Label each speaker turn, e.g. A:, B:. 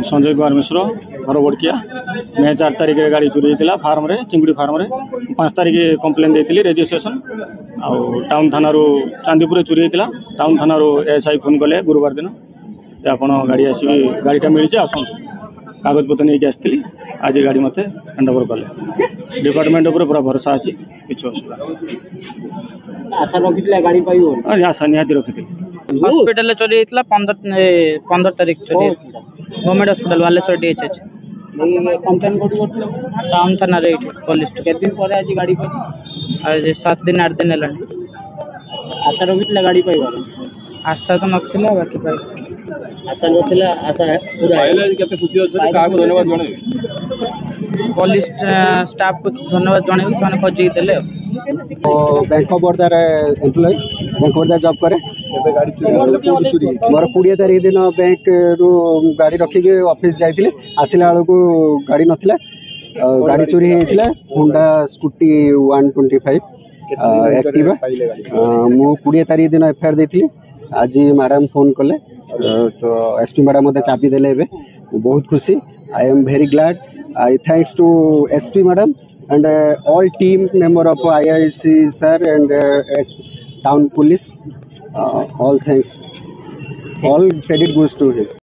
A: संजय कुमार मिश्र घर बड़किया मे 4 तारिख गाड़ी चोरी होता फार्म रे चिंगुड़ी फार्म रे 5 तारिख कंप्लेन देती रजिस्ट्रेशन टाउन थाना चांदीपुर चोरी होता टाउन थाना एसआई फोन कले गुरुवार दिन आप गाड़ी आसिक गाड़ीटा मिली आस कागज पत्र नहीं आसती आज गाड़ी मत हैंड ओवर कले डिपार्टमेंट पूरा भरोसा अच्छी किसी असुविधा
B: आशा रखी गाड़ी पाई
A: आशा निहाती रखी
C: हॉस्पिटल चोरी होता 15 तारिख चोरी government hospital Baleshwar DHH
B: complain कोठी
C: टाउन थाना रे पुलिस
B: केते दिन पर आज गाड़ी
C: आज 7 दिन 8 दिन है
B: आशा रखी गाड़ी पाई
C: आशा तो नथिला बाकी पाई
B: आशा नथिला आशा पूरा केते खुशी अछि का को धन्यवाद जणे
C: पुलिस स्टाफ को धन्यवाद जणे से खोजी देले
D: bank of Baroda employee bank of Baroda job करे मोर 20 तारीख दिन बैंक रु गाड़ी रखिक ऑफिस जाइए आसला बेलू गाड़ी नथिला गाड़ी चोरी होता होंडा स्कूटी 125 एक्टिवा मु 20 तारीख दिन एफआईआर देती आज मैडम फोन कले तो एसपी मैडम मत चाबी देले बहुत खुशी I am very glad I thanks to SP madam and all team member of IIC sir and town police all thanks all credit goes to him.